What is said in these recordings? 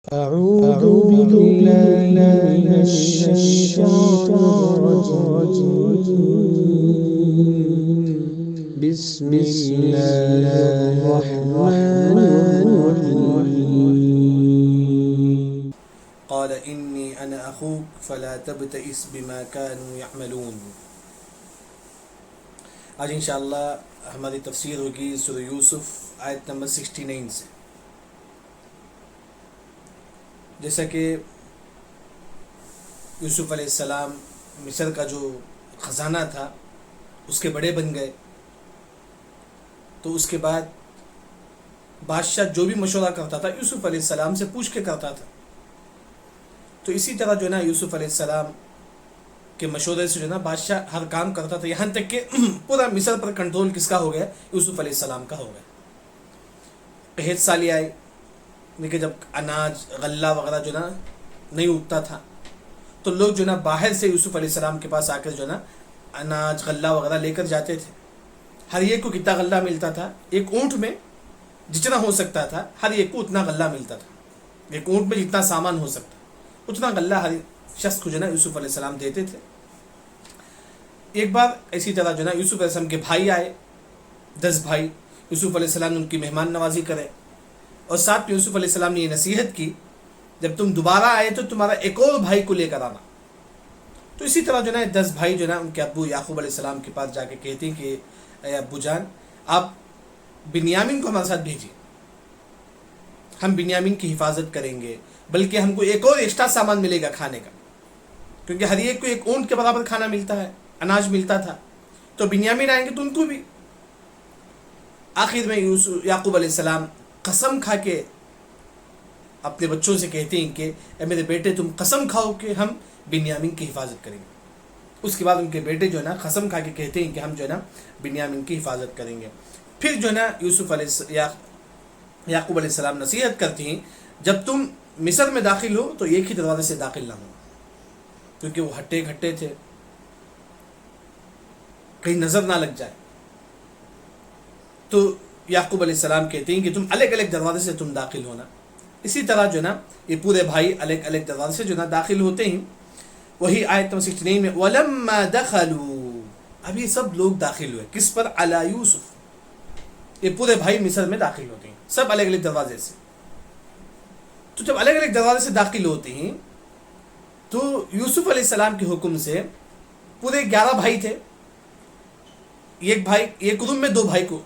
أعوذ بالله من الشيطان الرجيم بسم الله الرحمن الرحيم قال إني أنا أخوك فلا تبتئس بما كانوا يعملون. آج انشاءاللہ ہماری تفسیر ہوگی سورہ یوسف آیت نمبر 69 سے. جیسا کہ یوسف علیہ السلام مصر کا جو خزانہ تھا اس کے بڑے بن گئے، تو اس کے بعد بادشاہ جو بھی مشورہ کرتا تھا یوسف علیہ السلام سے پوچھ کے کرتا تھا. تو اسی طرح جو ہے نا یوسف علیہ السلام کے مشورے سے جو ہے نا بادشاہ ہر کام کرتا تھا، یہاں تک کہ پورا مصر پر کنٹرول کس کا ہو گیا؟ یوسف علیہ السلام کا ہو گیا. قحط سالی آئی، لیکن جب اناج غلہ وغیرہ جو نا نہیں اگتا تھا تو لوگ جو نا باہر سے یوسف علیہ السلام کے پاس آ کر جو نا اناج غلہ وغیرہ لے کر جاتے تھے. ہر ایک کو کتنا غلہ ملتا تھا؟ ایک اونٹ میں جتنا ہو سکتا تھا ہر ایک کو اتنا غلہ ملتا تھا. ایک اونٹ میں جتنا سامان ہو سکتا اتنا غلہ ہر شخص کو جو نا یوسف علیہ السلام دیتے تھے. ایک بار اسی طرح جو نا یوسف علیہ السلام کے بھائی آئے، 10 بھائی. یوسف علیہ السلام نے ان کی مہمان نوازی کرے اور ساتھ میں یوسف علیہ السلام نے یہ نصیحت کی جب تم دوبارہ آئے تو تمہارا ایک اور بھائی کو لے کر آنا. تو اسی طرح جو نا 10 بھائی جو نا ان کے ابو یعقوب علیہ السلام کے پاس جا کے کہتے ہیں کہ اے ابو جان، آپ بنیامین کو ہمارے ساتھ بھیجیے، ہم بنیامین کی حفاظت کریں گے، بلکہ ہم کو ایک اور ایکسٹرا سامان ملے گا کھانے کا، کیونکہ ہر ایک کو ایک اونٹ کے برابر کھانا ملتا ہے، اناج ملتا تھا. تو بنیامین آئیں گے تو ان کو بھی. آخر میں یعقوب علیہ السلام قسم کھا کے اپنے بچوں سے کہتے ہیں کہ اے میرے بیٹے، تم قسم کھاؤ کہ ہم بنیامین کی حفاظت کریں گے. اس کے بعد ان کے بیٹے جو ہے نا قسم کھا کے کہتے ہیں کہ ہم جو ہے نا بنیامین کی حفاظت کریں گے. پھر جو ہے نا یعقوب علیہ السلام نصیحت کرتی ہیں جب تم مصر میں داخل ہو تو ایک ہی دروازے سے داخل نہ ہو، کیونکہ وہ ہٹے گھٹے تھے، کہیں نظر نہ لگ جائے. تو یعقوب علیہ السلام کہتے ہیں کہ تم الگ الگ دروازے سے تم داخل ہونا. اسی طرح جو نا یہ پورے بھائی الگ الگ دروازے سے جو نا داخل ہوتے ہیں. وہی آیت 69 میں وَلَمَّا دَخَلُوا، اب یہ سب لوگ داخل ہوئے کس پر؟ علی یوسف. یہ پورے بھائی مصر میں داخل ہوتے ہیں سب الگ الگ دروازے سے. تو جب الگ الگ دروازے سے داخل ہوتے ہیں تو یوسف علیہ السلام کے حکم سے پورے 11 بھائی تھے. ایک بھائی ایک روم میں 2 بھائی کو،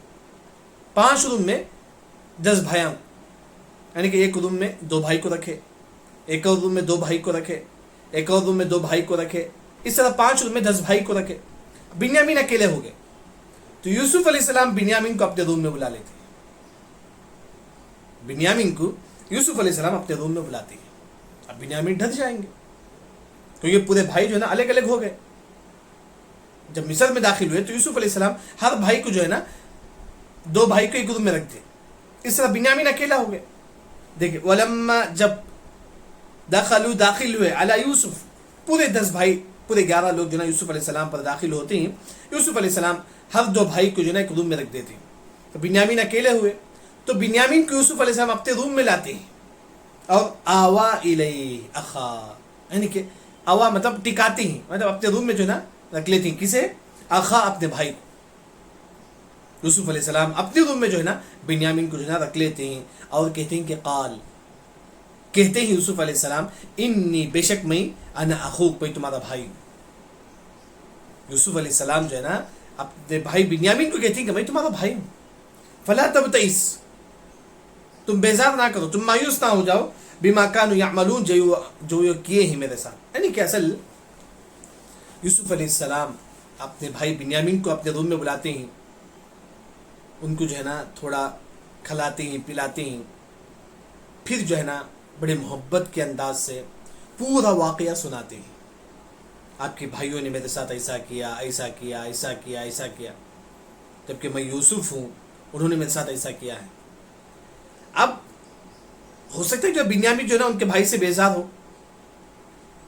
5 روم میں 10 بھائیاں، یعنی کہ ایک روم میں 2 بھائی کو رکھے، ایک اور روم میں 2 بھائی کو رکھے، ایک اور روم میں 2 بھائی کو رکھے. اس طرح 5 روم میں 10 بھائی کو رکھے. بنیامین اکیلے ہو گئے تو یوسف علیہ السلام بنیامین کو اپنے روم میں بلا لیتے. بنیامین کو یوسف علیہ السلام اپنے روم میں بلاتے ہیں. اب بنیامین ڈھک جائیں گے تو یہ پورے بھائی جو ہے نا الگ الگ ہو گئے. جب مصر میں داخل ہوئے تو یوسف علیہ السلام ہر بھائی کو جو ہے نا 2 بھائی کو ایک روم میں رکھتے. اس طرح بنیامین اکیلا ہو گئے. دیکھیں ولما جب دخلوا داخل ہوئے علی یوسف، پورے 10 بھائی پورے 11 لوگ جو ہے نا یوسف علیہ السلام پر داخل ہوتے ہیں. یوسف علیہ السلام ہر 2 بھائی کو جو ہے نا ایک روم میں رکھ دیتے ہیں. تو بنیامین اکیلے ہوئے تو بنیامین کو یوسف علیہ السلام اپنے روم میں لاتے ہیں اور آوا الیہ اخا، یعنی کہ آوا مطلب ٹکاتے ہیں، مطلب اپنے روم میں جو ہے نا رکھ لیتے ہیں. کسے؟ اخا، اپنے بھائی کو. یوسف علیہ السلام اپنے روم میں جو ہے نا بنیامین کو جو ہے نا رکھ لیتے ہیں اور کہتے ہیں کہ قال، کہتے ہیں یوسف علیہ السلام انی، بے شک میں، انا اخوک، میں تمہارا بھائی ہوں. یوسف علیہ السلام جو ہے نا اپنے بھائی بنیامین کو کہتے ہیں کہ میں تمہارا بھائی ہوں. فلا تبتئس، تم بیزار نہ کرو، تم مایوس نہ ہو جاؤ، بما کانوا یعملون، جو یہ کیے ہیں میرے ساتھ. یعنی کہ اصل یوسف علیہ السلام اپنے بھائی بنیامین کو اپنے روم میں بلاتے ہیں، ان کو جو ہے نا تھوڑا کھلاتے ہیں پلاتے ہیں، پھر جو ہے نا بڑے محبت کے انداز سے پورا واقعہ سناتے ہیں. آپ کے بھائیوں نے میرے ساتھ ایسا کیا ایسا کیا ایسا کیا ایسا کیا، جبکہ میں یوسف ہوں، انہوں نے میرے ساتھ ایسا کیا ہے. اب ہو سکتا ہے کہ بنیامین جو ہے نا ان کے بھائی سے بیزار ہو،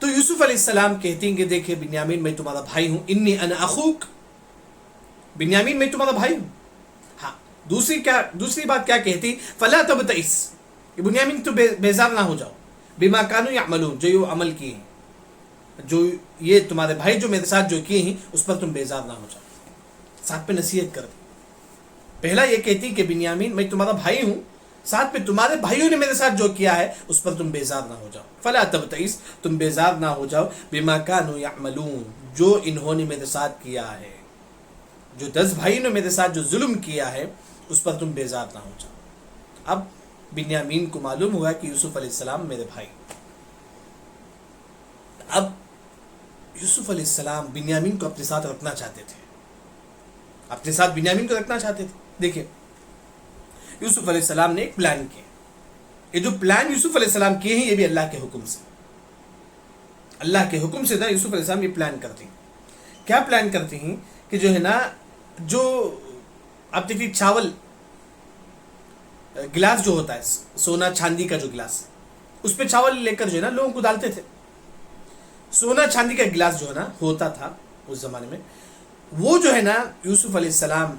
تو یوسف علیہ السلام کہتے ہیں کہ دیکھیں بنیامین، میں تمہارا بھائی ہوں، انی انا اخوک، بنیامین میں تمہارا بھائی ہوں. ہاں، دوسری بات کیا کہتی؟ فلا تبتئس، کہ بنیامین تو بیزار نہ ہو جاؤ، بما کانوا یعملون، جو یہ عمل کیے ہیں، جو یہ تمہارے بھائی جو میرے ساتھ جو کیے ہیں اس پر تم بیزار نہ ہو جاؤ. ساتھ میں نصیحت کر دی. پہلا یہ کہتی کہ بنیامین میں تمہارا بھائی ہوں، ساتھ میں تمہارے بھائیوں نے میرے ساتھ جو کیا ہے اس پر تم بیزار نہ ہو جاؤ. فلا تبتئس، تم بیزار نہ ہو جاؤ، بما کانوا یعملون، جو انہوں نے میرے ساتھ کیا ہے، جو 10 بھائی نے میرے ساتھ جو ظلم کیا ہے اس پر تم بیزار نہ ہو جاؤ. اب بنیامین کو معلوم ہوا کہ یوسف علیہ السلام میرے بھائی. اب یوسف علیہ السلام بنیامین کو اپنے ساتھ رکھنا چاہتے تھے، اپنے ساتھ بنیامین کو رکھنا چاہتے تھے. دیکھیں یوسف علیہ السلام نے ایک پلان کیا. یہ جو پلان یوسف علیہ السلام کیے ہیں یہ بھی اللہ کے حکم سے، اللہ کے حکم سے نا یوسف علیہ السلام یہ پلان کرتے ہیں. کیا پلان کرتے ہیں کہ جو ہے نا، جو آپ دیکھیے چاول گلاس جو ہوتا ہے سونا چاندی کا جو گلاس، اس پہ چاول لے کر جو ہے نا لوگوں کو ڈالتے تھے. سونا چاندی کا گلاس جو ہے نا ہوتا تھا اس زمانے میں، وہ جو ہے نا یوسف علیہ السلام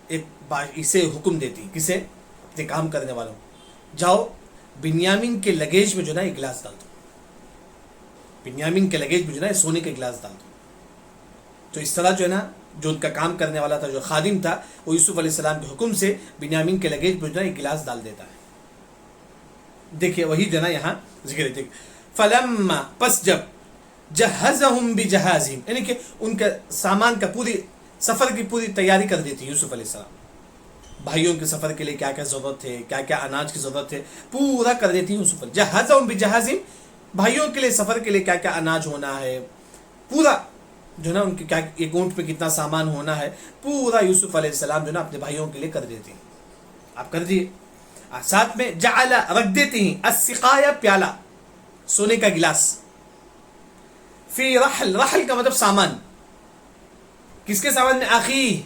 ایک اسے حکم دیتی، کسے؟ اپنے کام کرنے والوں، جاؤ بنیامین کے لگیج میں جو ہے نا یہ گلاس ڈال دو، بنیامین کے لگیج میں جو ہے نا سونے کے گلاس ڈال دو. تو اس طرح جو ہے نا جو ان کا کام کرنے والا تھا، جو خادم تھا، وہ یوسف علیہ السلام کے حکم سے بنیامین کے لگیج میں جو ہے نا یہ گلاس ڈال دیتا ہے. دیکھیے وہی جو ہے نا یہاں ذکر ہے. فلما، پس جب، جہزہم بجہازہم، یعنی کہ ان کا سامان کا پوری سفر کی پوری تیاری کر دیتی یوسف علیہ السلام. بھائیوں کے سفر کے لیے کیا کیا ضرورت ہے، کیا کیا اناج کی ضرورت ہے، پورا کر دیتی یوسف علیہ. جہزہم بجہازہم، بھائیوں کے لیے سفر کے لیے کیا کیا اناج ہونا ہے، پورا جو ہے نا ان کے کیا ایک اونٹ پہ کتنا سامان ہونا ہے، پورا یوسف علیہ السلام جو ہے نا اپنے بھائیوں کے لیے کر دیتے ہیں. آپ کر دیے. ساتھ میں جعل، رکھ دیتے ہیں، السقایا، پیالہ، سونے کا گلاس، فی رحل، رحل کا مطلب سامان. کس کے سامان میں؟ آخی،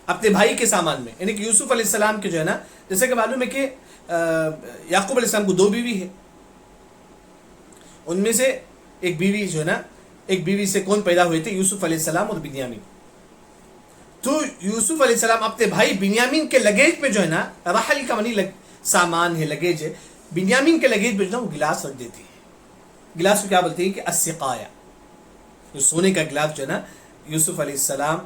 اپنے بھائی کے سامان میں. یعنی کہ یوسف علیہ السلام کے جو ہے نا، جیسے کہ معلوم ہے کہ یعقوب علیہ السلام کو 2 بیوی ہے، ان میں سے ایک بیوی جو ہے نا، ایک بیوی سے کون پیدا ہوئے تھے؟ یوسف علیہ السلام اور بنیامین. تو یوسف علیہ السلام اپنے بھائی بنیامین کے لگیج میں جو ہے نا، رحل کا معنی سامان ہے، لگیج ہے، بنیامین کے لگیج میں جو ہے نا وہ گلاس رکھ دیتی ہے. گلاس کو کیا بولتے ہیں کہ السقایا، جو سونے کا گلاس جو ہے نا یوسف علیہ السلام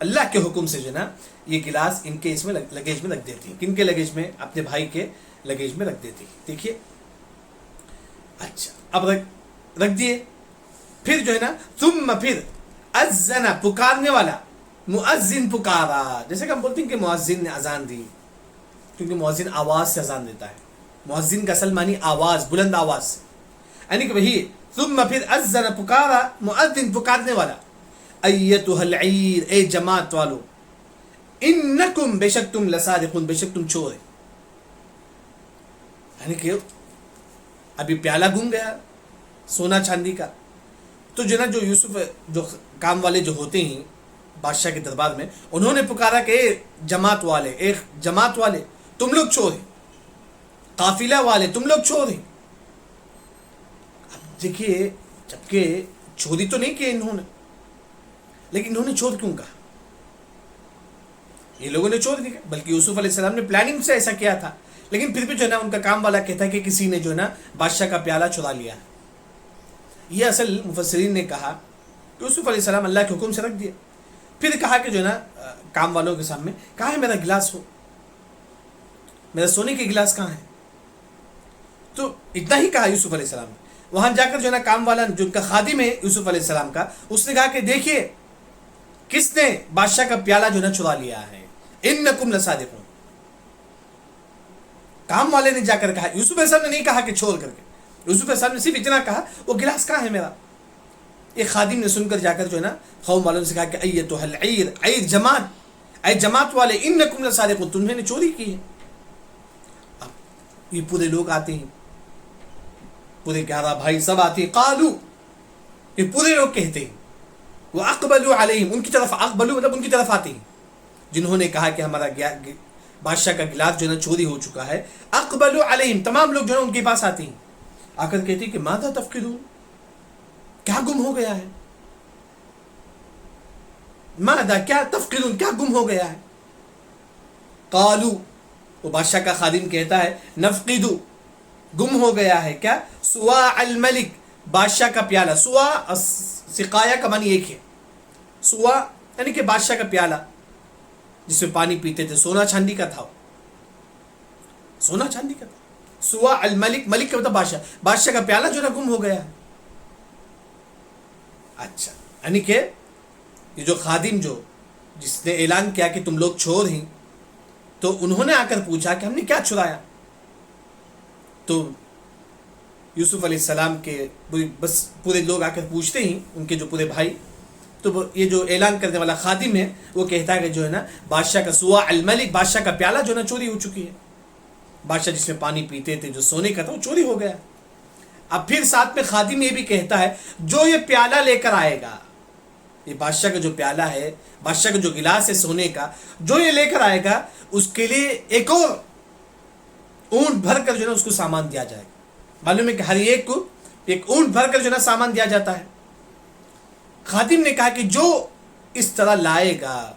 اللہ کے حکم سے جو ہے نا یہ گلاس ان کے اس میں لگیج میں رکھ دیتی ہے. کن کے لگیج میں؟ اپنے بھائی کے لگیج میں رکھ دیتی. دیکھیے اچھا، اب رکھ دیے. پھر جو ہے نا ثم، پھر اذن، پکارنے والا، مؤذن پکارا. جیسے کہ ہم بولتے ہیں کہ مؤذن نے اذان دی، کیونکہ مؤذن آواز سے اذان دیتا ہے. مؤذن کا اصل معنی آواز، بلند آواز سے، یعنی کہ وہی ثم، پھر اذن، پکارا، مؤذن پکارنے والا، ایتها العیر، اے جماعت والو، انکم، بے شک تم، لصادقون، بے شک تم چور. یعنی کہ ابھی پیالہ گم گیا سونا چاندی کا، تو جو نا جو یوسف، جو کام والے جو ہوتے ہیں بادشاہ کے دربار میں، انہوں نے پکارا کہ اے جماعت والے، اے جماعت والے، تم لوگ چور ہیں، قافلہ والے تم لوگ چور ہیں. اب دیکھیے، جبکہ چوری تو نہیں کی انہوں نے، لیکن انہوں نے چور کیوں کہا؟ یہ لوگوں نے چور نہیں کہا، بلکہ یوسف علیہ السلام نے پلاننگ سے ایسا کیا تھا. لیکن پھر بھی جو ہے نا ان کا کام والا کہتا ہے کہ کسی نے جو ہے نا بادشاہ کا پیالہ چرا لیا. یہ اصل مفسرین نے کہا کہ یوسف علیہ السلام اللہ کے حکم سے رکھ دیا. پھر کہا کہ جو ہے نا کام والوں کے سامنے، کہاں ہے میرا گلاس؟ ہو میرا سونے کے گلاس کہاں ہے؟ تو اتنا ہی کہا یوسف علیہ السلام نے. وہاں جا کر جو ہے نا کام والا جو ان کا خادم ہے یوسف علیہ السلام کا، اس نے کہا کہ دیکھیے کس نے بادشاہ کا پیالہ جو ہے نا چرا لیا ہے، انکم لصادقون. کام والے نے جا کر کہا، یوسف علیہ السلام نے نہیں کہا کہ چھوڑ کر کے. یوسف علیہ السلام نے صرف اتنا کہا، وہ گلاس کہاں ہے میرا؟ ایک خادم نے سن کر جا کر جو ہے نا قوم والوں سے کہا کہ ایتها العیر، عیر جماعت، اے جماعت والے، انکم لصادقون، تمہیں نے چوری کی ہے. اب یہ پورے لوگ آتے ہیں، پورے 11 بھائی سب آتے ہیں. قالو، یہ پورے لوگ کہتے ہیں، واقبلوا علیہم، ان کی طرف، اقبلوا مطلب ان کی طرف آتے ہیں جنہوں نے کہا کہ ہمارا بادشاہ کا گلاس جو ہے نا چوری ہو چکا ہے. اقبلوا علیہم، تمام لوگ جو ہے ان کے پاس آتے ہیں، آ کر کہتے ہیں کہ ماذا تفقدون، کیا گم ہو گیا ہے؟ ماذا، کیا، تفقدون، کیا گم ہو گیا ہے؟ قالو، وہ بادشاہ کا خادم کہتا ہے، نفقدو، گم ہو گیا ہے کیا؟ سوا الملک، بادشاہ کا پیالہ. سوا سقایا کا معنی ایک ہے. سوا یعنی کہ بادشاہ کا پیالہ جس میں پانی پیتے تھے، سونا چاندی کا تھا، سونا چاندی کا تھا. سوا الملک، ملک کا مطلب بادشاہ، بادشاہ کا پیالہ جو نا گم ہو گیا ہے. اچھا، یعنی کہ یہ جو خادم جو جس نے اعلان کیا کہ تم لوگ چور ہیں، تو انہوں نے آ کر پوچھا کہ ہم نے کیا چرایا؟ تو یوسف علیہ السلام کے بس پورے لوگ آ کر پوچھتے ہیں، ان کے جو پورے بھائی، تو یہ جو اعلان کرنے والا خادم ہے وہ کہتا ہے کہ جو ہے نا بادشاہ کا سوا الملک، بادشاہ کا پیالہ جو ہے نا چوری ہو چکی ہے. بادشاہ جس میں پانی پیتے تھے جو سونے کا تھا وہ چوری ہو گیا. اب پھر ساتھ میں خادم یہ بھی کہتا ہے جو یہ پیالہ لے کر آئے گا، یہ بادشاہ کا جو پیالہ ہے، بادشاہ کا جو گلاس ہے سونے کا، جو یہ لے کر آئے گا اس کے لیے ایک اور اونٹ بھر کر جو ہے نا اس کو سامان دیا جائے گا. معلوم ہے کہ ہر ایک کو ایک اونٹ بھر کر جو ہے نا سامان دیا جاتا ہے. خادم نے کہا کہ جو اس طرح لائے گا،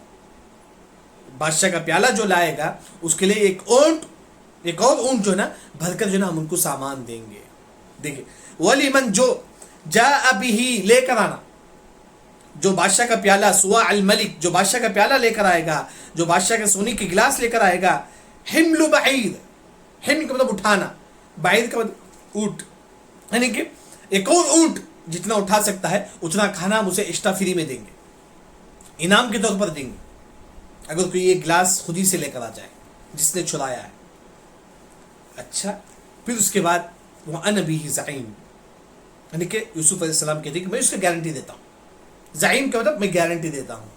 بادشاہ کا پیالہ جو لائے گا اس کے لیے ایک اور اونٹ جو ہے نا بھر کر جو ہے نا ہم ان کو سامان دیں گے. دیکھیں، وَلِمَنْ جو جَاءَ بِهِ لے کر آنا، جو بادشاہ کا پیالہ سوا الملک، جو بادشاہ کا پیالہ لے کر آئے گا، جو بادشاہ کے سونے کے گلاس لے کر آئے گا. حمل بعیر، حمل کا مطلب اٹھانا، بعیر کا مطلب اونٹ، یعنی کہ ایک اور اونٹ جتنا اٹھا سکتا ہے اتنا کھانا ہم اسے ایکسٹرا فری میں دیں گے، انعام کے طور پر دیں گے، اگر کوئی یہ گلاس خود ہی سے لے کر آ جائے جس نے چرایا ہے. اچھا، پھر اس کے بعد وَأَنَا بِهِ زَعِيمٌ، یعنی کہ یوسف علیہ السلام کہتے ہیں کہ میں اس کی گارنٹی دیتا ہوں. زعیم کا مطلب میں گارنٹی دیتا ہوں،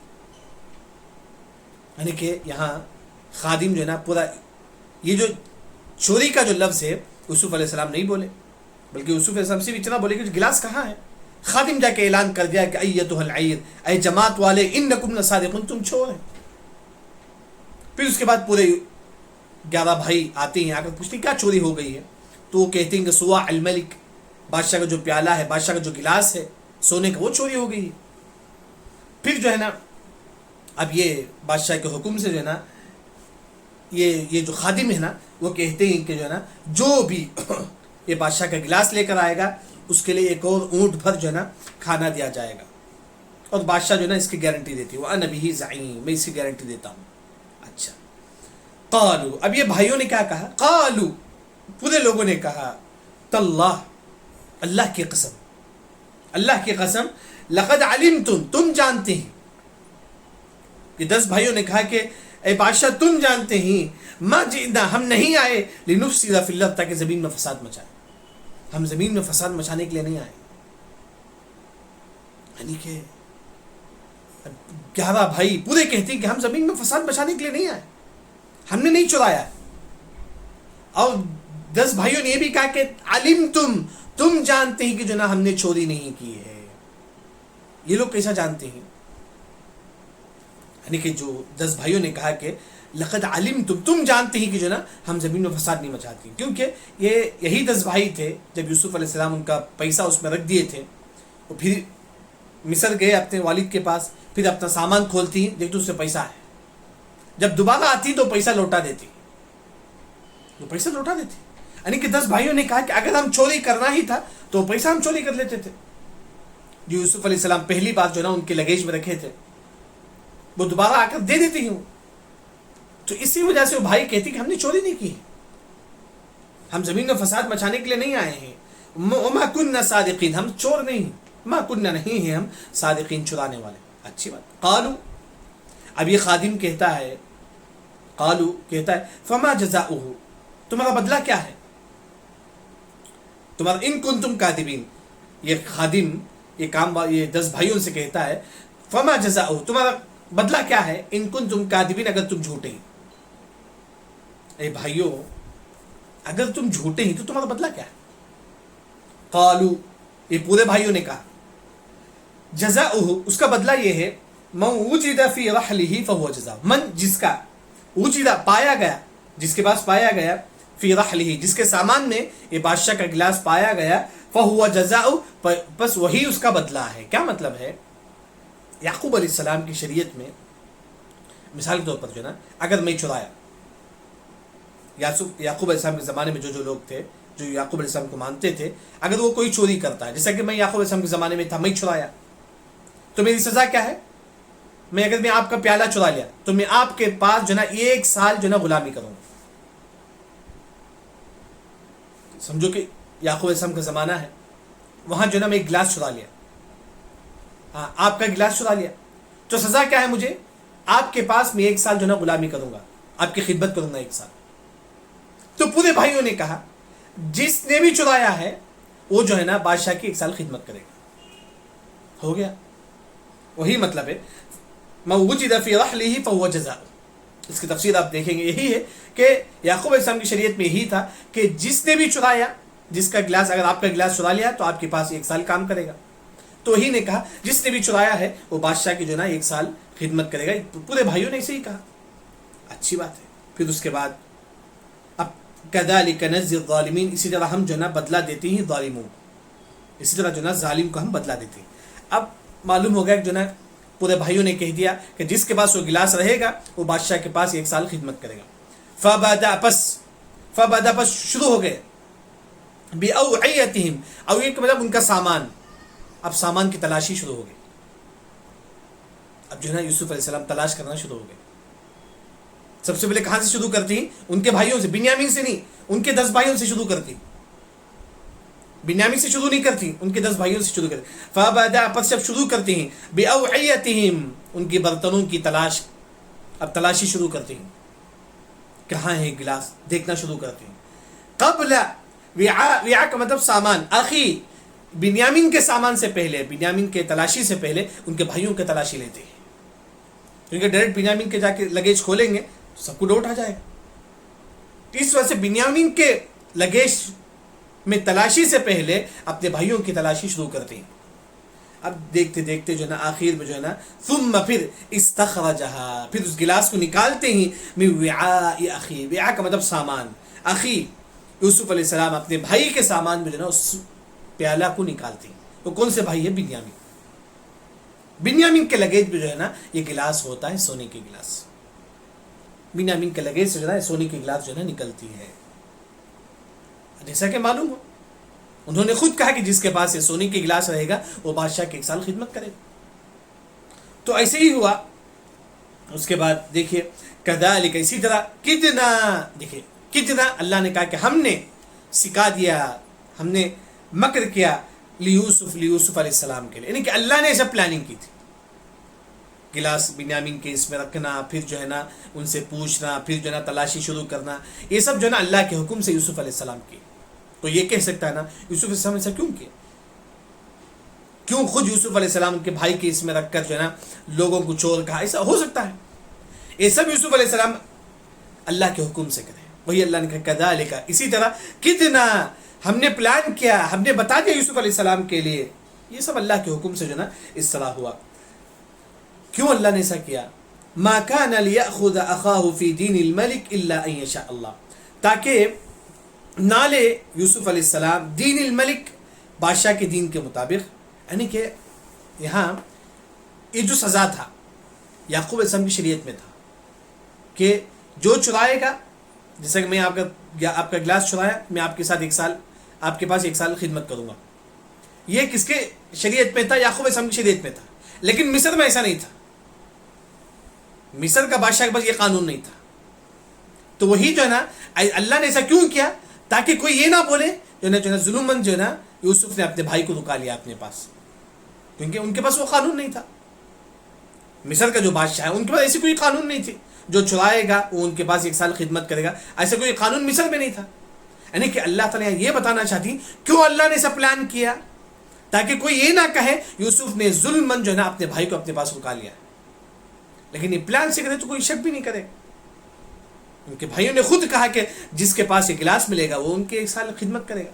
یعنی کہ یہاں خادم جو ہے نا پورا یہ جو چوری کا جو لفظ ہے یوسف علیہ السلام نہیں بولے، بلکہ یوسف علیہ السلام سے بھی اتنا بولے کہ گلاس کہاں ہے. خادم جا کے اعلان کر دیا کہ ایتھا العیر، اے جماعت والے، انکم لصادقون، تم چور ہیں. پھر اس کے بعد پورے 11 بھائی آتے ہیں، آ کر پوچھتے ہیں کیا چوری ہو گئی ہے؟ تو وہ کہتے ہیں کہ سوا الملک، بادشاہ کا جو پیالہ ہے، بادشاہ کا جو گلاس ہے سونے کا، وہ چوری ہو گئی ہے. پھر جو ہے نا اب یہ بادشاہ کے حکم سے جو ہے نا یہ جو خادم ہے نا وہ کہتے ہیں کہ جو ہے نا جو بھی یہ بادشاہ کا گلاس لے کر آئے گا اس کے لیے ایک اور اونٹ بھر جو ہے نا کھانا دیا جائے گا. اور بادشاہ جو ہے نا اس کی گارنٹی دیتی ہے، وَأَنَا بِهِ زَعِيمٌ، میں اس کی گارنٹی دیتا ہوں. اچھا، قالوا، اب یہ بھائیوں نے کیا کہا؟ قالوا، پورے لوگوں نے کہا، تاللہ، اللہ کی قسم، اللہ کی قسم، لقد علمتم، تم جانتے ہیں. یہ 10 بھائیوں نے کہا کہ اے بادشاہ تم جانتے ہیں، ما جئنا، ہم نہیں آئے، لنفسد فی الارض، تاکہ زمین میں فساد مچائیں، ہم زمین میں فساد مچانے کے لیے نہیں آئے. یعنی کہ 11 بھائی پورے کہتے ہیں کہ ہم زمین میں فساد مچانے کے لیے نہیں آئے، ہم نے نہیں چرایا. اور 10 بھائیوں نے یہ بھی کہا کہ علمتم، تم جانتے ہیں کہ جو نا ہم نے چوری نہیں کی ہے. یہ لوگ کیسا جانتے ہیں؟ یعنی کہ جو 10 بھائیوں نے کہا کہ لقد علمتم، تم جانتے ہیں کہ جو نا ہم زمین میں فساد نہیں مچاتے، کیونکہ یہی 10 بھائی تھے جب یوسف علیہ السلام ان کا پیسہ اس میں رکھ دیے تھے، وہ پھر مصر گئے اپنے والد کے پاس، پھر اپنا سامان کھولتی ہیں، دیکھتے اس سے پیسہ ہے، جب دوبارہ آتی تو پیسہ لوٹا دیتی، وہ پیسہ لوٹا دیتی. یعنی کہ 10 بھائیوں نے کہا کہ اگر ہم چوری کرنا ہی تھا تو پیسہ ہم چوری کر لیتے تھے، جو یوسف علیہ السلام پہلی بار جو نا ان کے لگیج میں رکھے تھے وہ دوبارہ آ کر دے دیتی ہوں. تو اسی وجہ سے وہ بھائی کہتے کہ ہم نے چوری نہیں کی، ہم زمین میں فساد مچانے کے لیے نہیں آئے ہیں. وما كنا صادقین، ہم چور نہیں ہیں، ما كنا نہیں ہیں ہم صادقین، چرانے والے. اچھی بات. قالوا، اب یہ خادم کہتا ہے، قالوا کہتا ہے فما جزاؤہ، تمہارا بدلہ کیا ہے؟ تمہارا ان کنتم کاذبین، یہ خادم یہ 10 بھائیوں سے کہتا ہے فما جزاؤہ، تمہارا بدلہ کیا ہے؟ ان کنتم کاذبین، اگر تم جھوٹے ہیں. اے بھائیوں، اگر تم جھوٹے ہیں تو تمہارا بدلہ کیا ہے؟ قالوا، یہ پورے بھائیوں نے کہا جزاؤہ، اس کا بدلہ یہ ہے، من وجد فی رحلہ فہو جزاؤ، من جس کا وجد پایا گیا، جس کے پاس پایا گیا، فی رحلہ جس کے سامان میں یہ بادشاہ کا گلاس پایا گیا، فہو جزاؤ، بس وہی اس کا بدلہ ہے. کیا مطلب ہے؟ یعقوب علیہ السلام کی شریعت میں مثال کے طور پر جو نا اگر میں چرایا، یعقوب علیہ السلام کے زمانے میں جو لوگ تھے جو یعقوب علیہ السلام کو مانتے تھے، اگر وہ کوئی چوری کرتا ہے، جیسا کہ میں یعقوب علیہ السلام کے زمانے میں تھا، میں چرایا، تو میری سزا کیا ہے؟ اگر میں آپ کا پیالہ چرا لیا تو میں آپ کے پاس جو ہے نا 1 سال جو ہے نا غلامی کروں گا. سمجھو کہ یعقوب علیہ السلام کا زمانہ ہے، وہاں جو ہے نا میں ایک گلاس چرا لیا، ہاں آپ کا گلاس چرا لیا، تو سزا کیا ہے مجھے؟ آپ کے پاس میں 1 سال جو ہے نا غلامی کروں گا، آپ کی خدمت کروں گا 1 سال. تو پورے بھائیوں نے کہا جس نے بھی چرایا ہے وہ جو ہے نا بادشاہ کی 1 سال خدمت کرے گا. ہو گیا. وہی مطلب ہے مَا وُجِدَ فِي رَحْلِهِ فَهُوَ جَزَاؤُ. اس کی تفسیر آپ دیکھیں گے، یہی ہے کہ یعقوب علیہ السلام کی شریعت میں یہی تھا کہ جس نے بھی چرایا، جس کا گلاس، اگر آپ کا گلاس چرا لیا تو آپ کے پاس 1 سال کام کرے گا. تو وہی نے کہا جس نے بھی چرایا ہے وہ بادشاہ کی جو ہے نا 1 سال خدمت کرے گا. پورے بھائیوں نے اسے ہی کہا. اچھی بات ہے. پھر اس کے بعد اب كَذَلِكَ نَجْزِي الظَّالِمِينَ، اسی طرح ہم جو ہے نا بدلہ دیتے ہیں ظالموں، اسی طرح جو ہے نا ظالم کو ہم بدلہ دیتے ہیں. اب معلوم ہو گیا کہ جو ہے نا پورے بھائیوں نے کہہ دیا کہ جس کے پاس وہ گلاس رہے گا وہ بادشاہ کے پاس 1 سال خدمت کرے گا. فَبَدَأَ پس شروع ہو گئے بِأَوْعِيَتِهِمْ، اوعیہ کا مطلب ان کا سامان. اب سامان کی تلاشی شروع ہو گئی. اب جو ہے نا یوسف علیہ السلام تلاش کرنا شروع ہو گئے. سب سے پہلے کہاں سے شروع کرتی ہیں؟ ان کے بھائیوں سے، بنیامین سے نہیں، ان کے 10 بھائیوں سے شروع کرتی. بنیامین سے شروع نہیں کرتی، ان کے 10 بھائیوں سے شروع کرتی. فَبَدَأَ پس جب شروع کرتی ہیں بِأَوْعِيَتِهِمْ، ان کے برتنوں کی تلاش. اب تلاشی شروع کرتی ہیں، کہاں ہے گلاس، دیکھنا شروع کرتی ہیں. قبل وعاء کا مطلب سامان، اخی بنیامین کے سامان سے پہلے، بنیامین کے تلاشی سے پہلے ان کے بھائیوں کے تلاشی لیتے ہیں. کیونکہ ڈائریکٹ بنیامین کے جا کے لگیج کھولیں گے تو سب کو ڈاؤٹ آ جائے گا. اس وجہ سے بنیامین کے لگیج میں تلاشی سے پہلے اپنے بھائیوں کی تلاشی شروع کرتے ہیں. اب دیکھتے دیکھتے جو ہے نا آخر میں جو ہے نا ثم پھر استخرجها، پھر اس گلاس کو نکالتے ہیں من وعاء اخی. وعاء کا مطلب سامان. اخی یوسف علیہ السلام اپنے بھائی کے سامان میں جو ہے نا اس پیالہ کو نکالتے ہیں. وہ کون سے بھائی ہے؟ بنیامین. بنیامین کے لگیج میں جو ہے نا یہ گلاس ہوتا ہے سونے کے گلاس. بنیامین کے لگیج سے جو ہے نا سونے کے گلاس جو ہے نا نکلتی ہے. جیسا کہ معلوم ہو انہوں نے خود کہا کہ جس کے پاس یہ سونے کے گلاس رہے گا وہ بادشاہ کے 1 سال خدمت کرے گا. تو ایسے ہی ہوا. اس کے بعد دیکھیے کذالک، اسی طرح کتنا، دیکھیے کتنا اللہ نے کہا کہ ہم نے سکھا دیا، ہم نے مکر کیا لیوسف علیہ السلام کے لیے. یعنی کہ اللہ نے ایسا پلاننگ کی تھی. گلاس بنیامین کے اس میں رکھنا، پھر جو ہے نا ان سے پوچھنا، پھر جو ہے نا تلاشی شروع کرنا، یہ سب جو ہے نا اللہ کے حکم سے یوسف علیہ السلام کی. تو یہ کہہ سکتا ہے نا یوسف علیہ السلام ایسا کیوں کیا؟ کیوں خود یوسف علیہ السلام کے بھائی کے اس میں رکھ کر جو ہے نا لوگوں کو چور کہا؟ ایسا ہو سکتا ہے. یہ سب یوسف علیہ السلام اللہ کے حکم سے کرے. وہی اللہ نے کہا کذالک، اسی طرح کتنا ہم نے پلان کیا، ہم نے بتا دیا یوسف علیہ السلام کے لیے. یہ سب اللہ کے حکم سے جو ہے نا اس طرح ہوا. کیوں اللہ نے ایسا کیا؟ ما كان ليأخذ اخاه في دين الملك الا ان يشاء الله، تاکہ نہ لے یوسف علیہ السلام دین الملک، بادشاہ کے دین کے مطابق. یعنی کہ یہاں یہ جو سزا تھا یعقوب علیہ السلام کی شریعت میں تھا کہ جو چرائے گا، جیسا کہ میں آپ کا گلاس چرایا، میں آپ کے ساتھ 1 سال، آپ کے پاس 1 سال خدمت کروں گا. یہ کس کے شریعت میں تھا؟ یعقوب علیہ السلام کی شریعت میں تھا. لیکن مصر میں ایسا نہیں تھا. مصر کا بادشاہ کے پاس یہ قانون نہیں تھا. تو وہی جو ہے نا اللہ نے ایسا کیوں کیا؟ تاکہ کوئی یہ نہ بولے جو ہے نا ظلمن جو ہے نا یوسف نے اپنے بھائی کو رکا لیا اپنے پاس، کیونکہ ان کے پاس وہ قانون نہیں تھا. مصر کا جو بادشاہ ہے ان کے پاس ایسی کوئی قانون نہیں تھی. جو چرائے گا وہ ان کے پاس 1 سال خدمت کرے گا، ایسا کوئی قانون مصر میں نہیں تھا. یعنی کہ اللہ تعالیٰ یہ بتانا چاہتی کیوں اللہ نے ایسا پلان کیا، تاکہ کوئی یہ نہ کہے یوسف نے ظلمن جو ہے نا اپنے بھائی کو اپنے پاس رکا لیا. لیکن یہ پلان سے کرے تو کوئی شک بھی نہیں کرے. ان کے بھائیوں نے خود کہا کہ جس کے پاس یہ گلاس ملے گا وہ ان کے 1 سال خدمت کرے گا.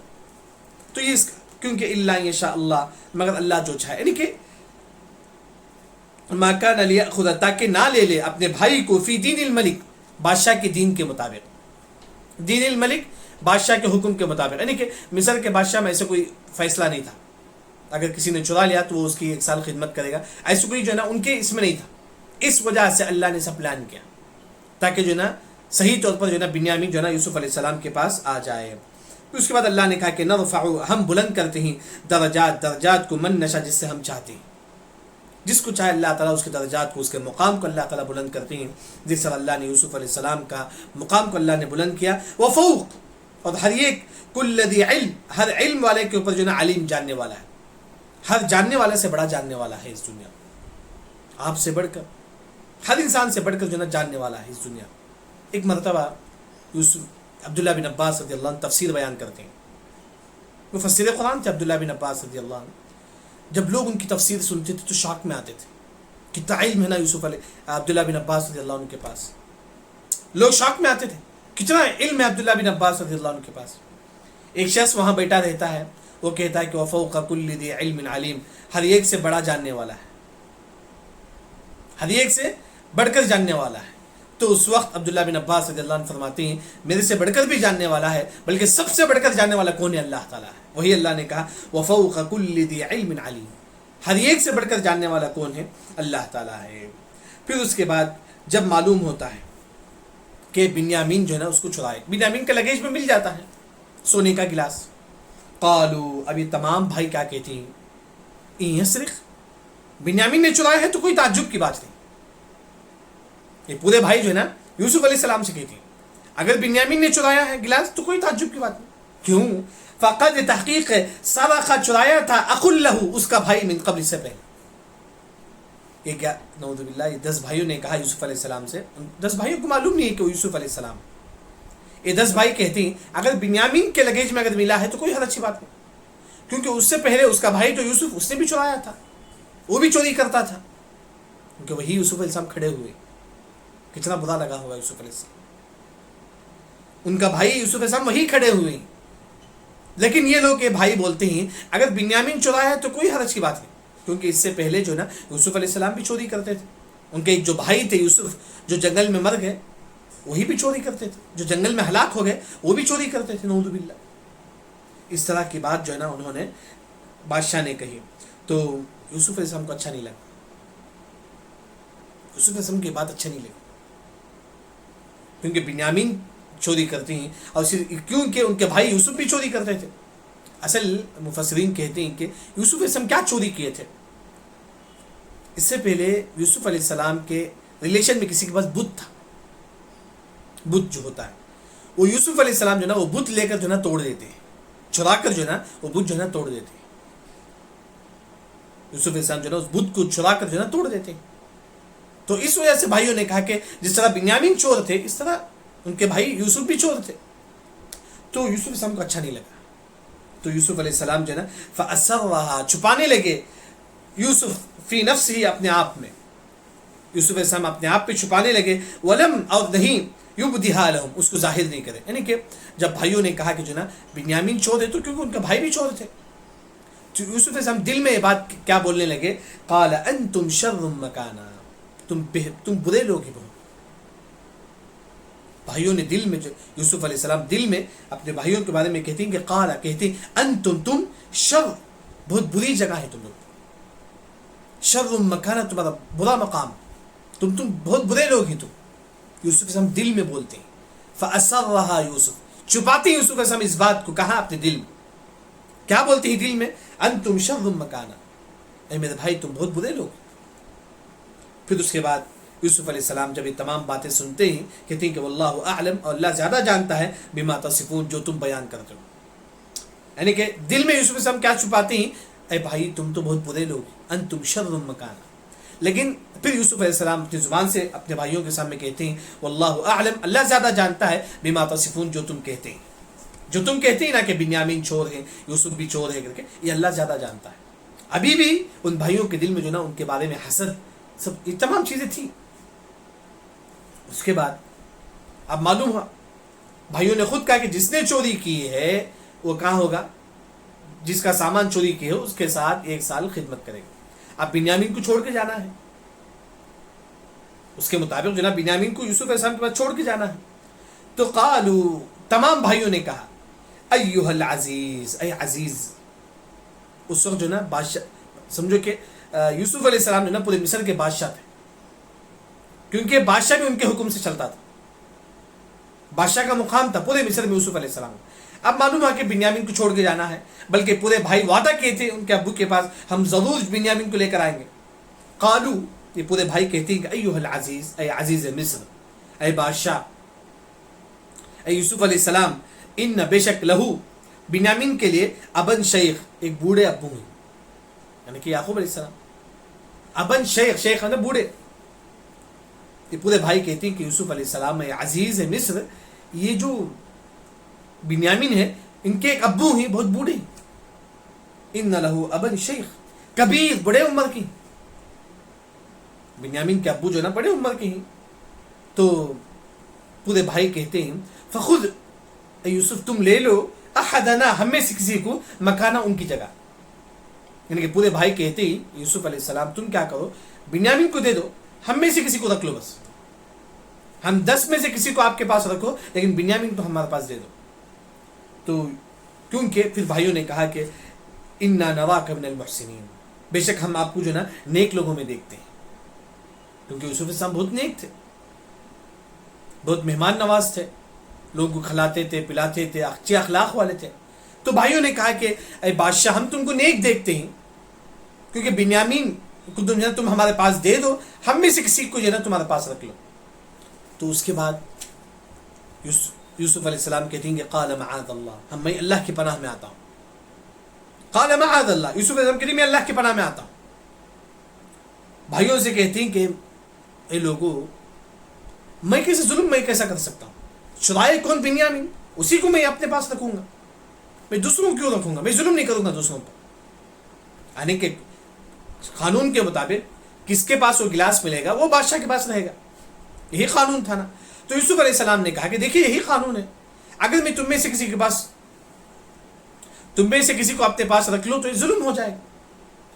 تو یہ کیونکہ الا یشاء اللہ، مگر اللہ جو چاہے. یعنی کہ ما کان لیأخذ، تاکہ نہ لے اپنے بھائی کو فی دین الملک، بادشاہ کے دین کے مطابق. دین الملک بادشاہ کے حکم کے مطابق. یعنی کہ مصر کے بادشاہ میں ایسا کوئی فیصلہ نہیں تھا اگر کسی نے چرا لیا تو وہ اس کی 1 سال خدمت کرے گا، ایسا کوئی جو ہے نا ان کے اس میں نہیں تھا. اس وجہ سے اللہ نے سب پلان کیا تاکہ جو ہے نا صحیح طور پر جو ہے نا بنیامین جو ہے نا یوسف علیہ السلام کے پاس آ جائے. پھر اس کے بعد اللہ نے کہا کہ نرفع، ہم بلند کرتے ہیں درجات کو من نشا، جس سے ہم چاہتے ہیں، جس کو چاہے اللہ تعالیٰ اس کے درجات کو، اس کے مقام کو اللہ تعالیٰ بلند کرتے ہیں، جس طرح اللہ نے یوسف علیہ السلام کا مقام کو اللہ نے بلند کیا. وفوق، اور ہر ایک کل ذی علم، ہر علم والے کے اوپر جو نا علیم جاننے والا ہے، ہر جاننے والے سے بڑا جاننے والا ہے اس دنیا، آپ سے بڑھ کر، ہر انسان سے بڑھ کر جو نا جاننے والا ہے اس دنیا. ایک مرتبہ یوسف عبداللہ بن عباس رضی اللہ عنہ تفسیر بیان کرتے ہیں، مفسر قرآن تھے عبداللہ بن عباس رضی اللہ عنہ. جب لوگ ان کی تفسیر سنتے تھے تو شاک میں آتے تھے، کتنا علم ہے نا عبداللہ بن عباس رضی اللہ عنہ کے پاس. لوگ شاک میں آتے تھے، کتنا علم ہے عبداللہ بن عباس رضی اللہ عنہ کے پاس. ایک شخص وہاں بیٹھا رہتا ہے، وہ کہتا ہے کہ وفوق کل ذی علم علیم، ہر ایک سے بڑا جاننے والا ہے، ہر ایک سے بڑھ کر جاننے والا ہے. تو اس وقت عبداللہ بن عباس رضی اللہ عنہ فرماتے ہیں میرے سے بڑھ کر بھی جاننے والا ہے، بلکہ سب سے بڑھ کر جاننے والا کون ہے؟ اللہ تعالیٰ ہے. وہی اللہ نے کہا وفوق کل ذی علم علیم، ہر ایک سے بڑھ کر جاننے والا کون ہے؟ اللہ تعالیٰ ہے. پھر اس کے بعد جب معلوم ہوتا ہے کہ بنیامین جو ہے نا اس کو چرائے، بنیامین کے لگیج میں مل جاتا ہے سونے کا گلاس. قالو، اب یہ تمام بھائی کیا کہتے ہیں؟ این یسرق، بنیامین نے چرایا ہے تو کوئی تعجب کی بات نہیں. یہ پورے بھائی جو ہے نا یوسف علیہ السلام سے کہتے ہیں اگر بنیامین نے چرایا ہے گلاس تو کوئی تعجب کی بات نہیں. کیوں؟ فقد، تحقیق ہے، سرق، چرایا تھا، اخ لہ، اس کا بھائی، من قبل، سے پہلے. یہ کیا نعوذ باللہ، یہ 10 بھائیوں نے کہا یوسف علیہ السلام سے. 10 بھائیوں کو معلوم نہیں ہے کہ وہ یوسف علیہ السلام. یہ 10 بھائی کہتے ہیں اگر بنیامین کے لگیج میں اگر ملا ہے تو کوئی حد اچھی بات نہیں، کیونکہ اس سے پہلے اس کا بھائی جو یوسف، اس نے بھی چرایا تھا، وہ بھی چوری کرتا تھا، کیونکہ وہی یوسف علیہ السلام کھڑے ہوئے. کتنا برا لگا ہوگا یوسف علیہ السلام، ان کا بھائی یوسف علیہ السلام وہی کھڑے ہوئے ہیں. لیکن یہ لوگ یہ بھائی بولتے ہیں اگر بنیامین چرایا ہے تو کوئی حرج کی بات نہیں، کیونکہ اس سے پہلے جو نا یوسف علیہ السلام بھی چوری کرتے تھے. ان کے ایک جو بھائی تھے یوسف، جو جنگل میں مر گئے، وہی بھی چوری کرتے تھے. جو جنگل میں ہلاک ہو گئے وہ بھی چوری کرتے تھے، نعوذ باللہ. اس طرح کی بات جو ہے نا انہوں نے بادشاہ نے کہی تو یوسف علیہ السلام کو اچھا نہیں لگا. یوسف علیہ السلام کی بات اچھا نہیں لگی، کیونکہ بنیامین چوری کرتے ہیں اور کیونکہ ان کے بھائی یوسف بھی چوری کرتے تھے. اصل مفسرین کہتے ہیں کہ یوسف علیہ السلام کیا چوری کیے تھے. اس سے پہلے یوسف علیہ السلام کے ریلیشن میں کسی کے پاس بت تھا. بت جو ہوتا ہے وہ یوسف علیہ السلام جو نا وہ بت لے کر جو نا توڑ دیتے ہیں، چرا کر جو نا وہ بت جو نا توڑ دیتے ہیں. یوسف علیہ السلام جو نا اس بت کو چرا کر جو نا توڑ دیتے ہیں. تو اس وجہ سے بھائیوں نے کہا کہ جس طرح بنیامین چور تھے اس طرح ان کے بھائی یوسف بھی چور تھے. تو یوسف علیہ السلام کو اچھا نہیں لگا. تو یوسف علیہ السلام جو ہے نا فَأَسَرَّهَا، چھپانے لگے یوسف فی نفس ہی، اپنے آپ میں. یوسف علیہ السلام اپنے آپ پہ چھپانے لگے. وَلَمْ، اور نہیں، يُبْدِهَا لَهُمْ، اس کو ظاہر نہیں کرے. یعنی کہ جب بھائیوں نے کہا کہ جو نا بنیامین چور ہے تو کیونکہ ان کا بھائی بھی چور تھے. تو یوسف علیہ السلام دل میں یہ بات کیا بولنے لگے؟ قَالَ أَنْتُمْ شَرٌّ مَكَانًا، تم برے لوگ ہی بہت. بھائیوں نے دل میں جو یوسف علیہ السلام دل میں اپنے بھائیوں کے بارے میں کہتے ہیں کہ قال، کہتے ہیں انتم، تم، شر، بہت بری جگہ ہے تم لوگ. شر مکانہ، تمہارا برا مقام، تم بہت برے لوگ ہیں تم. یوسف علیہ السلام دل میں بولتے ہیں. فأسرها یوسف، چھپاتے ہیں یوسف علیہ السلام اس بات کو. کہاں؟ اپنے دل میں. کیا بولتے ہیں دل میں؟ انتم شر مکانہ، اے میرے بھائی تم بہت برے لوگ. پھر اس کے بعد یوسف علیہ السلام جب یہ تمام باتیں سنتے ہیں کہتے ہیں کہ واللہ اعلم، اور اللہ زیادہ جانتا ہے، بما تصفون، جو تم بیان کرتے ہو. یعنی کہ دل میں یوسف علیہ السلام کیا چھپاتے ہیں؟ اے بھائی تم تو بہت برے لوگ، انتم شر مکانہ. لیکن پھر یوسف علیہ السلام اپنی زبان سے اپنے بھائیوں کے سامنے کہتے ہیں واللہ اعلم، اللہ زیادہ جانتا ہے، بما تصفون، جو تم کہتے ہیں. جو تم کہتے ہیں نا کہ بنیامین چور ہے، یوسف بھی چور ہے کر کے، یہ اللہ زیادہ جانتا ہے. ابھی بھی ان بھائیوں کے دل میں جو نا ان کے بارے میں حسد، سب یہ تمام چیزیں تھیں. اس کے بعد اب معلوم ہوا، بھائیوں نے خود کہا کہ جس نے چوری کی ہے وہ کہاں ہوگا؟ جس کا سامان چوری کیا ہو اس کے ساتھ 1 سال خدمت کرے گا. اب بنیامین کو چھوڑ کے جانا ہے، اس کے مطابق جناب بنیامین کو یوسف علیہ السلام کے پاس چھوڑ کے جانا ہے. تو قالو، تمام بھائیوں نے کہا ایھا العزیز، اے عزیز. اس وقت جو نا بادشاہ، سمجھو کہ یوسف علیہ السلام جو نا پورے مصر کے بادشاہ تھے، کیونکہ بادشاہ بھی ان کے حکم سے چلتا تھا. بادشاہ کا مقام تھا پورے مصر میں یوسف علیہ السلام. اب معلوم ہے کہ بنیامین کو چھوڑ کے جانا ہے، بلکہ پورے بھائی وعدہ کیے تھے ان کے ابو کے پاس ہم ضرور بنیامین کو لے کر آئیں گے. قالو، یہ پورے بھائی کہتے ہیں کہ ایھا العزیز، اے عزیز مصر، اے بادشاہ، اے یوسف علیہ السلام، ان بے شک لہو، بنیامین کے لیے، ابن شیخ، ایک بوڑھے ابو ہیں، یعنی کہ یعقوب علیہ السلام. ابن شیخ، شیخ ہے نا بوڑھے. یہ پورے بھائی کہتے ہیں کہ یوسف علیہ السلام، اے عزیز مصر، یہ جو بنیامین ہے ان کے ایک ابو ہیں بہت بوڑھے، ان لہو ابن شیخ کبیر، بڑے عمر کی. بنیامین کے ابو جو نا بڑے عمر کے ہیں. تو پورے بھائی کہتے ہیں فخذ، اے یوسف تم لے لو، احدنا، ہم میں سے کسی کو، مکانا، ان کی جگہ. یعنی کہ پورے بھائی کہتے ہیں یوسف علیہ السلام تم کیا کرو، بنیامین کو دے دو، ہم میں سے کسی کو رکھ لو، بس ہم 10 میں سے کسی کو آپ کے پاس رکھو، لیکن بنیامین تو ہمارے پاس دے دو. تو کیونکہ پھر بھائیوں نے کہا کہ انا نراک من المحسنین، بے شک ہم آپ کو جو نا نیک لوگوں میں دیکھتے ہیں. کیونکہ یوسف علیہ السلام بہت نیک تھے، بہت مہمان نواز تھے، لوگوں کو کھلاتے تھے، پلاتے تھے، اچھے اخلاق والے تھے. تو بھائیوں نے کہا کہ اے بادشاہ، ہم تم کو نیک دیکھتے ہیں، کیونکہ بنیامین کو تم ہمارے پاس دے دو، ہم میں سے کسی کو جو نا تمہارے پاس رکھ لو. تو اس کے بعد یوسف علیہ السلام کہتے ہیں کہ قال معاذ اللہ، میں اللہ کی پناہ میں آتا ہوں. قال معاذ اللہ، یوسف علیہ السلام کہتے ہیں میں اللہ کی پناہ میں آتا ہوں. بھائیوں سے کہتے ہیں کہ اے لوگوں، میں کیسے ظلم میں کیسا کر سکتا ہوں؟ شرائع کون؟ بنیامین، اسی کو میں اپنے پاس رکھوں گا، میں دوسروں کیوں رکھوں گا؟ میں ظلم نہیں کروں گا دوسروں پر. یعنی کہ قانون کے مطابق کس کے پاس وہ گلاس ملے گا وہ بادشاہ کے پاس رہے گا، یہی قانون تھا نا. تو یوسف علیہ السلام نے کہا کہ دیکھیے یہی قانون ہے، اگر میں تم میں سے کسی کو اپنے پاس رکھ لوں تو یہ ظلم ہو جائے گا،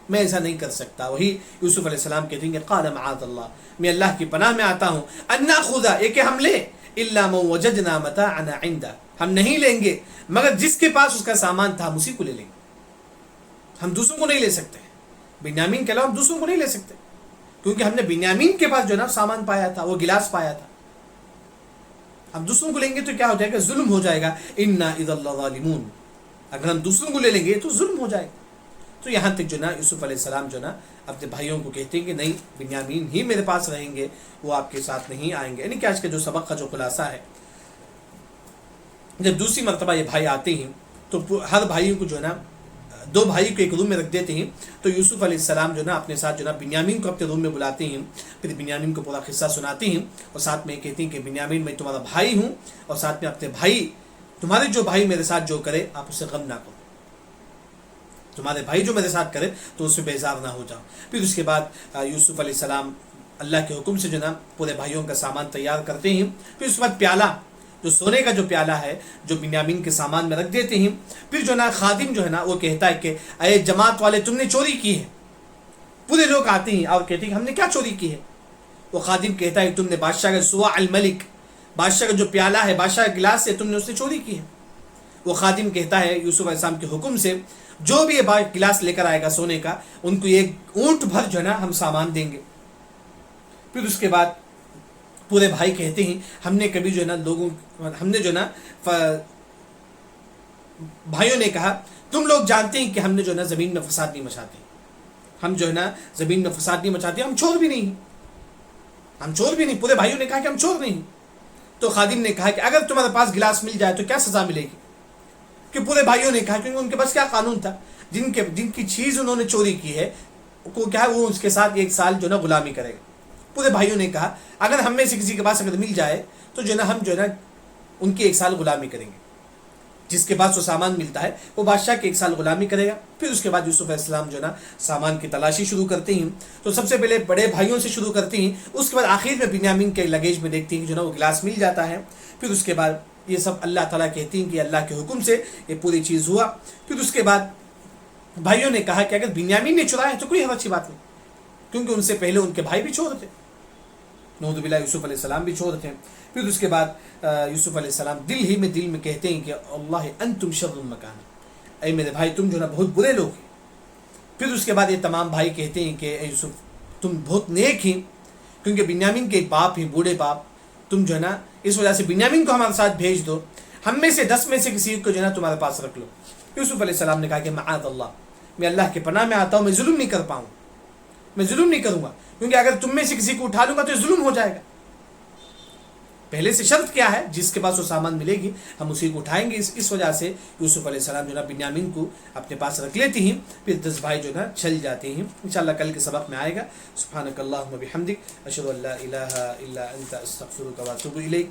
میں ایسا نہیں کر سکتا. وہی یوسف علیہ السلام کہتے ہیں کہ قال معاذ اللہ، میں اللہ کی پناہ میں آتا ہوں، ان ناخذ، یہ کہ ہم لیں، الا من وجدنا متاعنا عنده، ہم نہیں لیں گے مگر جس کے پاس اس کا سامان تھا ہم اسی کو لے لیں گے. ہم دوسروں کو نہیں لے سکتے، بنیامین کے علاوہ ہم دوسروں کو نہیں لے سکتے، کیونکہ ہم نے بنیامین کے پاس جو نا سامان پایا تھا، وہ گلاس پایا تھا. ہم دوسروں کو لیں گے تو کیا ہو جائے گا؟ ظلم ہو جائے گا. انا اذا لظالمون، اگر ہم دوسروں کو لے لیں گے تو ظلم ہو جائے گا. تو یہاں تک جو نا یوسف علیہ السلام جو نا اپنے بھائیوں کو کہتے ہیں کہ نہیں، بنیامین ہی میرے پاس رہیں گے، وہ آپ کے ساتھ نہیں آئیں گے. یعنی کہ آج کے جو سبق کا جو خلاصہ ہے، جب دوسری مرتبہ یہ بھائی آتے ہیں تو ہر بھائیوں کو جو نا 2 بھائی کو ایک روم میں رکھ دیتے ہیں. تو یوسف علیہ السلام جو نا اپنے ساتھ جو نا بنیامین کو اپنے روم میں بلاتے ہیں، پھر بنیامین کو پورا قصہ سناتے ہیں، اور ساتھ میں کہتے ہیں کہ بنیامین میں تمہارا بھائی ہوں، اور ساتھ میں اپنے بھائی، تمہارے جو بھائی میرے ساتھ جو کرے آپ اسے غم نہ کرو، تمہارے بھائی جو میرے ساتھ کرے تو اس سے بیزار نہ ہو جاؤ. پھر اس کے بعد یوسف علیہ السلام اللہ کے حکم سے جو نا پورے بھائیوں کا سامان تیار کرتے ہیں. پھر اس کے بعد پیالہ، جو سونے کا جو پیالہ ہے، جو بنیامین کے سامان میں رکھ دیتے ہیں. پھر جو نا خادم جو ہے نا وہ کہتا ہے کہ اے جماعت والے، تم نے چوری کی ہے. پورے لوگ آتے ہیں اور کہتے ہیں کہ ہم نے کیا چوری کی ہے؟ وہ خادم کہتا ہے تم نے بادشاہ کا سوا الملک، بادشاہ کا جو پیالہ ہے، بادشاہ کا گلاس ہے، تم نے اس سے چوری کی ہے. وہ خادم کہتا ہے یوسف علیہ السلام کے حکم سے جو بھی یہ گلاس لے کر آئے گا سونے کا، ان کو ایک اونٹ بھر جو ہے نا ہم سامان دیں گے. پھر اس کے بعد پورے بھائی کہتے ہیں ہم نے کبھی جو ہے نا ہم نے جو نا بھائیوں نے کہا تم لوگ جانتے ہیں کہ ہم نے جو ہے نا زمین میں فساد نہیں مچاتے، ہم جو ہے نا زمین میں فساد نہیں مچاتے، ہم چور بھی نہیں. پورے بھائیوں نے کہا کہ ہم چور نہیں. تو خادم نے کہا کہ اگر تمہارے پاس گلاس مل جائے تو کیا سزا ملے گی؟ کہ پورے بھائیوں نے کہا کیونکہ ان کے پاس کیا قانون تھا، جن کی چیز انہوں نے چوری کی ہے کو کیا وہ اس کے ساتھ 1 سال جو نا غلامی کرے گا. پورے بھائیوں نے کہا اگر ہم میں سے کسی کے پاس اگر مل جائے تو جو نا ہم جو ہے نا ان کی 1 سال غلامی کریں گے. جس کے پاس وہ سامان ملتا ہے وہ بادشاہ کے 1 سال غلامی کرے گا. پھر اس کے بعد یوسف علیہ السلام جو نا سامان کی تلاشی شروع کرتے ہیں. تو سب سے پہلے بڑے بھائیوں سے شروع کرتے ہیں، اس کے بعد آخر میں بنیامین کے لگیج میں دیکھتے ہیں کہ جو نا وہ گلاس مل جاتا ہے. پھر اس کے بعد یہ سب اللہ تعالیٰ کہتے ہیں کہ اللہ کے حکم سے یہ پوری چیز ہوا. پھر اس کے بعد بھائیوں نے کہا کہ اگر بنیامین نے چرایا تو کوئی اچھی بات نہیں، کیونکہ ان سے پہلے ان کے بھائی بھی چور تھے، نعوذ باللہ یوسف علیہ السلام بھی چور تھے. پھر اس کے بعد یوسف علیہ السلام دل میں کہتے ہیں کہ اللہ انتم شر المکان، اے میرے بھائی تم جو نا بہت برے لوگ ہیں. پھر اس کے بعد یہ تمام بھائی کہتے ہیں کہ اے یوسف تم بہت نیک ہیں، کیونکہ بنیامین کے باپ ہیں، بوڑھے باپ، تم جو ہے نا اس وجہ سے بنیامین کو ہمارے ساتھ بھیج دو. ہم میں سے 10 میں سے کسی کو جو ہے نا تمہارے پاس رکھ لو. یوسف علیہ السلام نے کہا کہ معاذ اللہ، میں اللہ کے پناہ میں آتا ہوں، میں ظلم نہیں کر پاؤں، میں ظلم نہیں کروں گا، کیونکہ اگر تم میں سے کسی کو اٹھا لوں گا تو یہ ظلم ہو جائے گا. پہلے سے شرط کیا ہے؟ جس کے پاس وہ سامان ملے گی ہم اسی کو اٹھائیں گے. اس وجہ سے یوسف علیہ السلام جو ہے بنیامین کو اپنے پاس رکھ لیتے ہیں، پھر 10 بھائی جو ہے چل جاتے ہیں. انشاءاللہ کل کے سبق میں آئے گا. سبحانک اللہم و بحمدک، اشہد ان لا الہ الا انت، استغفرک و اتوب الیک.